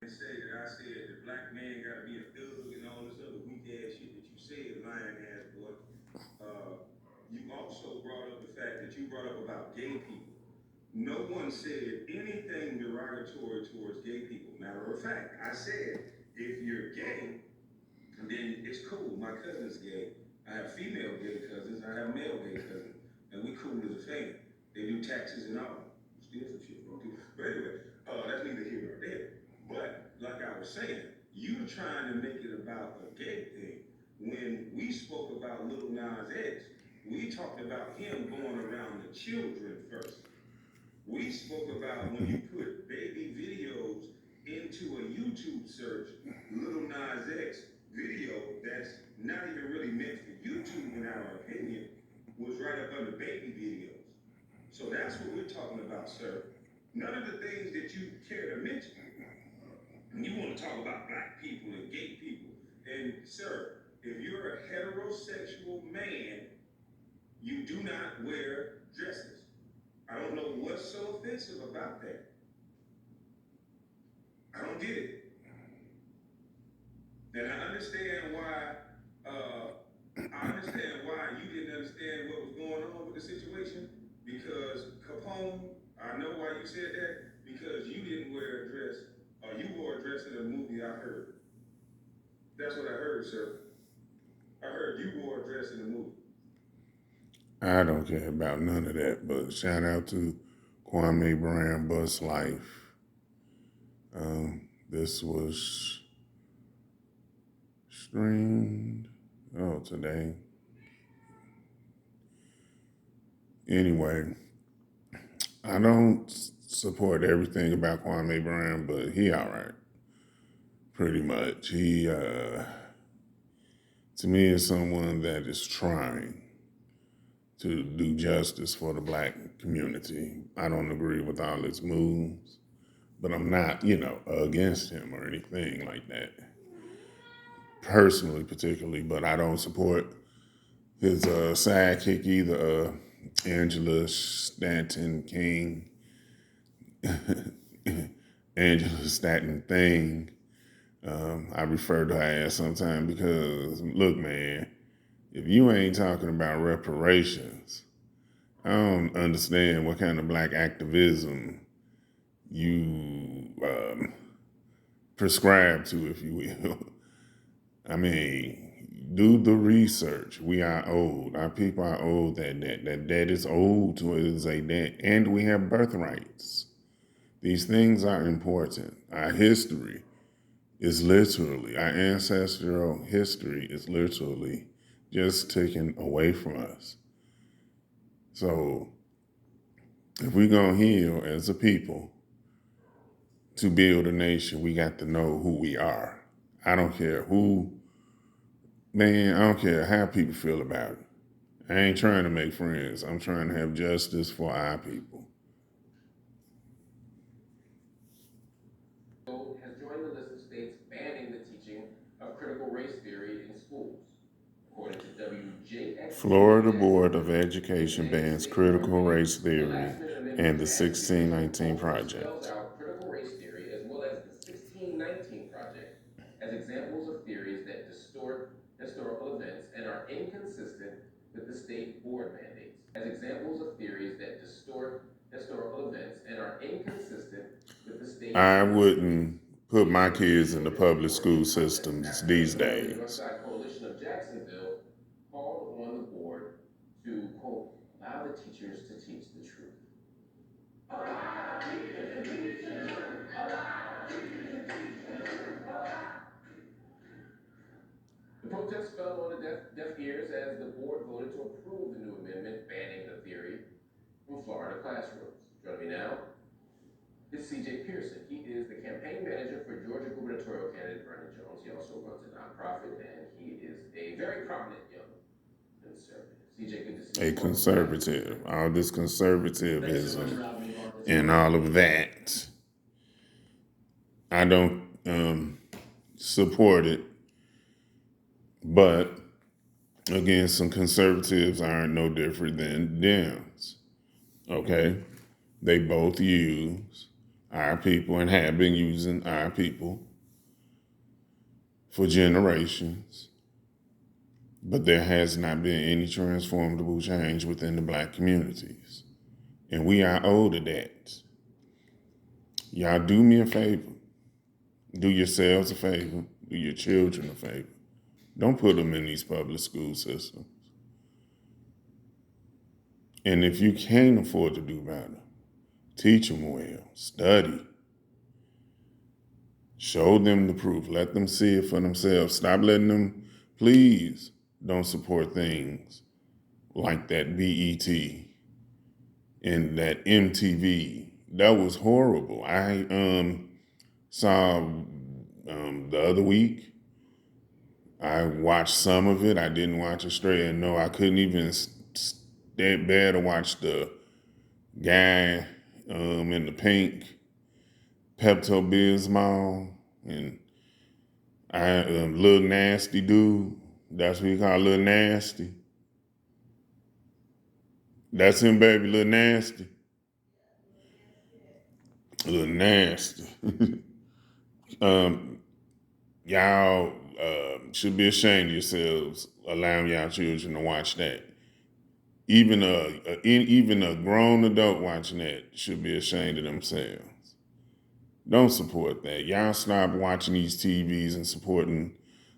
And say that I said the black man got to be a thug and all this other weak ass shit that you said, lying ass boy. You also brought up the fact that you brought up about gay people. No one said anything derogatory towards gay people. Matter of fact, I said if you're gay, then it's cool. My cousin's gay. I have female gay cousins. I have male gay cousins, and we cool as a family. They do taxes and all. Still some shit wrong too. But anyway, that's neither here nor there. But like I was saying, you trying to make it about a gay thing. When we spoke about Little Nas X, we talked about him going around the children first. We spoke about when you put baby videos into a YouTube search, Little Nas X video that's not even really meant for YouTube, in our opinion, was right up under baby videos. So that's what we're talking about, sir. None of the things that you care to mention. You want to talk about black people and gay people. And, sir, if you're a heterosexual man, you do not wear dresses. I don't know what's so offensive about that. I don't get it. And I understand why. I understand why you didn't understand what was going on with the situation because Capone. I know why you said that because you didn't wear a dress or you wore a dress in a movie. I heard. That's what I heard, sir. I heard you wore a dress in a movie. I don't care about none of that, but shout out to Kwame Brown, Bus Life. This was streamed, today. Anyway, I don't support everything about Kwame Brown, but he all right, pretty much. He, to me, is someone that is trying to do justice for the black community. I don't agree with all his moves, but I'm not, against him or anything like that. Personally, particularly, but I don't support his sidekick either, Angela Stanton King, Angela Stanton Thing. I refer to her as sometimes because, look, man, if you ain't talking about reparations, I don't understand what kind of black activism you prescribe to, if you will. I mean, do the research. We are old. Our people are old. That debt is old to it is a debt. And we have birthrights. These things are important. Our history is literally, our ancestral history is literally just taken away from us. So if we're going to heal as a people to build a nation, we got to know who we are. I don't care I don't care how people feel about it. I ain't trying to make friends. I'm trying to have justice for our people. Has joined the list of states banning the teaching of critical race theory in schools. According to WJX, Florida Board of Education bans critical race theory and the 1619 spells Project. out critical race theory as well as the 1619 Project as examples of theories that distort historical events and are inconsistent with the state board mandates. As examples of theories that distort historical events and are inconsistent with the state. I wouldn't put my kids in the public school systems these days. The Northside Coalition of Jacksonville called on the board to, quote, allow the teachers to teach the truth. The protest fell on deaf ears as the board voted to approve the new amendment banning the theory from Florida classrooms. Joining me now is CJ Pearson. He is the campaign manager for Georgia gubernatorial candidate Bernie Jones. He also runs a nonprofit, and he is a very prominent young conservative. CJ, good to see you. A conservative. All this conservatism and all of that. I don't support it. But again, some conservatives aren't no different than Dems. Okay? They both use our people and have been using our people for generations. But there has not been any transformable change within the black communities. And we are owed to that. Y'all do me a favor. Do yourselves a favor. Do your children a favor. Don't put them in these public school systems. And if you can't afford to do better, teach them well. Study. Show them the proof. Let them see it for themselves. Stop letting them, please, don't support things like that BET and that MTV. That was horrible. I saw the other week. I watched some of it. I didn't watch it straight, and no, I couldn't even bear to watch the guy in the pink Pepto Bismol and little nasty dude. That's what he call little nasty. That's him, baby, little nasty. Little nasty. Y'all should be ashamed of yourselves allowing y'all children to watch that. Even a grown adult watching that should be ashamed of themselves. Don't support that. Y'all stop watching these TVs and supporting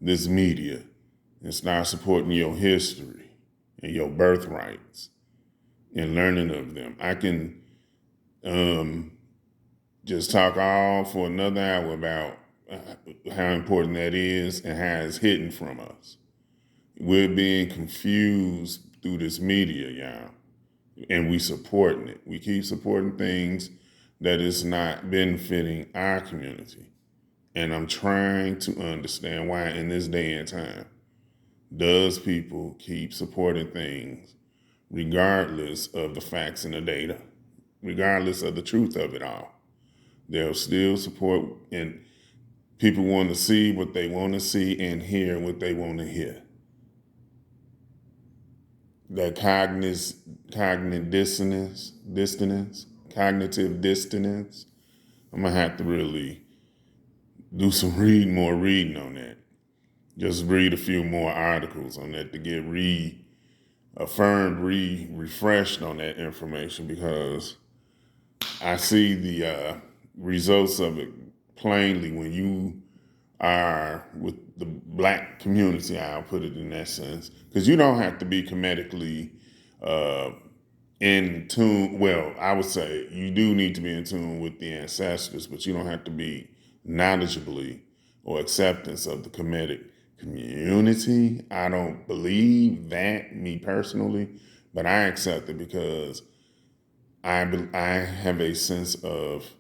this media and start supporting your history and your birthrights and learning of them. I can just talk all for another hour about how important that is and how it's hidden from us. We're being confused through this media, y'all, and we supporting it. We keep supporting things that is not benefiting our community. And I'm trying to understand why in this day and time does people keep supporting things regardless of the facts and the data, regardless of the truth of it all. They'll still support, and people want to see what they want to see and hear what they want to hear. That cognitive dissonance. I'm gonna have to really do some more reading on that. Just read a few more articles on that to get refreshed on that information, because I see the results of it plainly when you are with the black community. I'll put it in that sense, because you don't have to be comedically in tune. Well, I would say you do need to be in tune with the ancestors, but you don't have to be knowledgeably or acceptance of the Kemetic community. I don't believe that, me personally, but I accept it because I have a sense of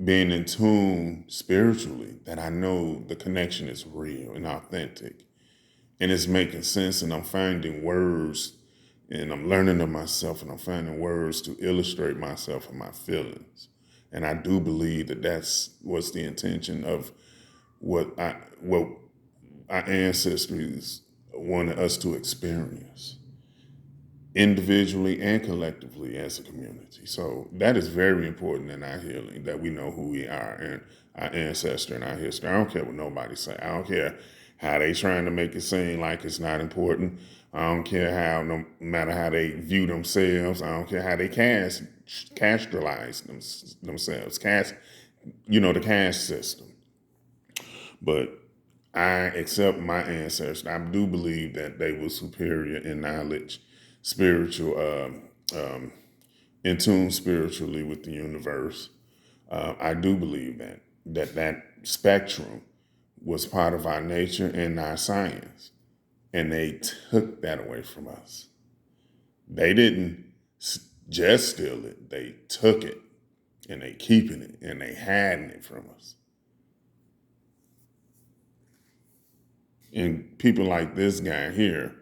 being in tune spiritually, that I know the connection is real and authentic and it's making sense, and I'm finding words and I'm learning of myself and I'm finding words to illustrate myself and my feelings. And I do believe that that's what's the intention of what our ancestors wanted us to experience individually and collectively as a community. So that is very important in our healing, that we know who we are and our ancestor and our history. I don't care what nobody say. I don't care how they trying to make it seem like it's not important. I don't care how, no matter how they view themselves. I don't care how they castralize themselves. The caste system. But I accept my ancestors. I do believe that they were superior in knowledge, spiritual, in tune spiritually with the universe. I do believe that spectrum was part of our nature and our science, and they took that away from us. They didn't just steal it; they took it, and they keeping it, and they hiding it from us. And people like this guy here,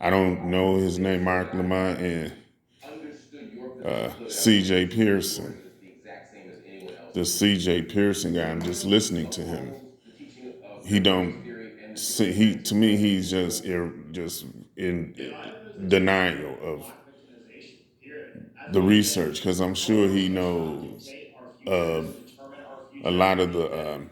I don't know his name, Mark Lamont, and C.J. Pearson. The C.J. Pearson guy, I'm just listening to him. He don't see, to me, he's just in denial of the research, because I'm sure he knows uh, a lot of the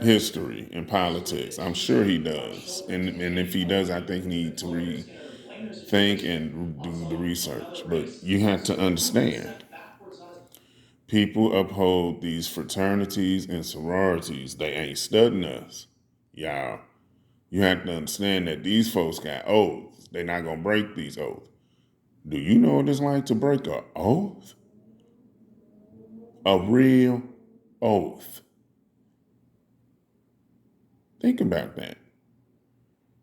history and politics. I'm sure he does, and if he does, I think he needs to rethink and do the research. But you have to understand, people uphold these fraternities and sororities. They ain't studying us, y'all. You have to understand that these folks got oaths. They're not gonna break these oaths. Do you know what it's like to break a oath? A real oath. Think about that.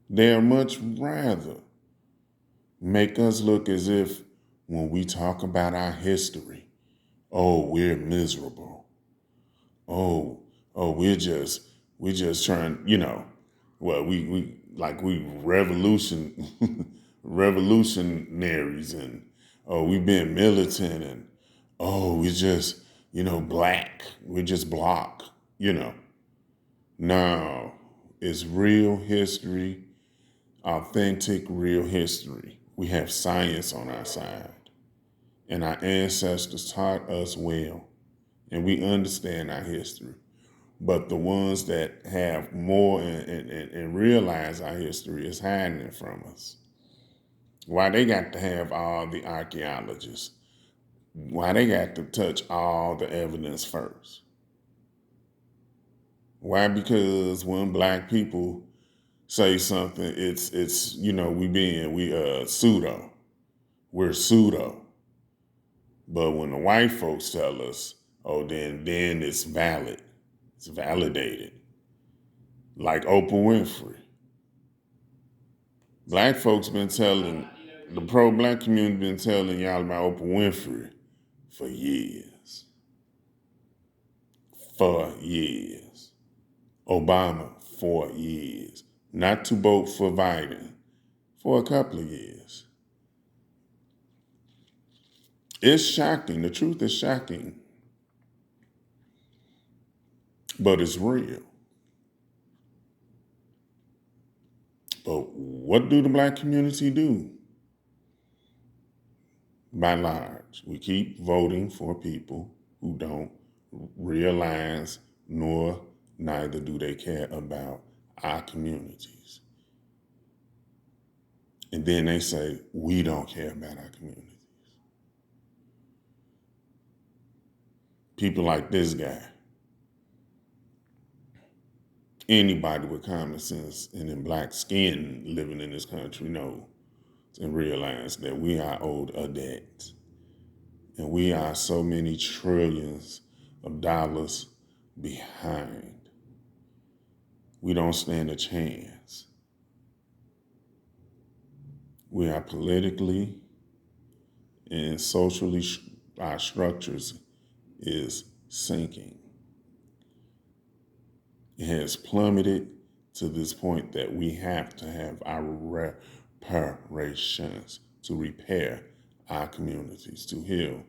They'll much rather make us look as if when we talk about our history, oh, we're miserable. Oh, we're just trying, well, we like we revolutionaries, and oh, we've been militant, and oh, we're just, black. We're just block, No, it's real history, authentic, real history. We have science on our side, and our ancestors taught us well, and we understand our history. But the ones that have more and realize our history is hiding it from us. Why they got to have all the archaeologists? Why they got to touch all the evidence first? Why? Because when black people say something, it's we pseudo. We're pseudo. But when the white folks tell us, oh, then it's valid. It's validated. Like Oprah Winfrey. Black folks been telling, the pro-black community been telling y'all about Oprah Winfrey for years. For years. Obama for years. Not to vote for Biden for a couple of years. It's shocking. The truth is shocking. But it's real. But what do the black community do? By large, we keep voting for people who don't realize nor neither do they care about our communities. And then they say, we don't care about our communities. People like this guy. Anybody with common sense and in black skin living in this country knows and realize that we are owed a debt. And we are so many trillions of dollars behind. We don't stand a chance. We are politically and socially, our structures is sinking. It has plummeted to this point that we have to have our reparations to repair our communities, to heal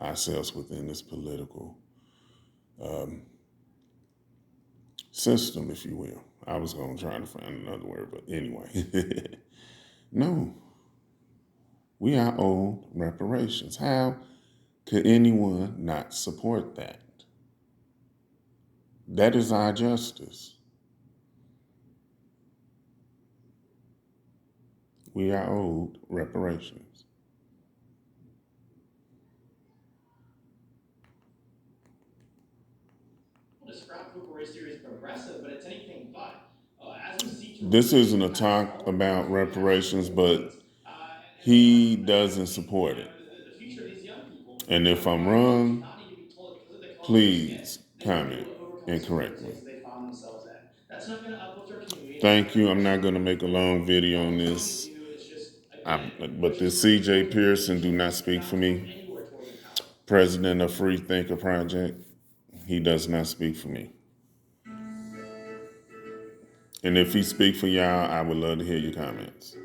ourselves within this political system, if you will. I was going to try to find another word, but anyway. No, we are owed reparations. How could anyone not support that? That is our justice. We are owed reparations. Describe Cooper theory as progressive, but it's anything but. As we seek to This regain isn't a class talk about equality, we have reparations, civil but rights, and he fundamentally, doesn't support it. the future of these young people And if I'm do wrong, not need to be told because of the color of their skin, please they will be able comment to overcome and correct me. circumstances they found themselves in. That's not going to uplift our community. And Thank it's not you. going I'm to not change going to anything. make a long video All on it's going to this. do is just, again, But push us this further CJ towards Pearson do division not and speak not for to move me. anywhere towards empowerment. President of Free Thinker Project, he does not speak for me. And if he speak for y'all, I would love to hear your comments.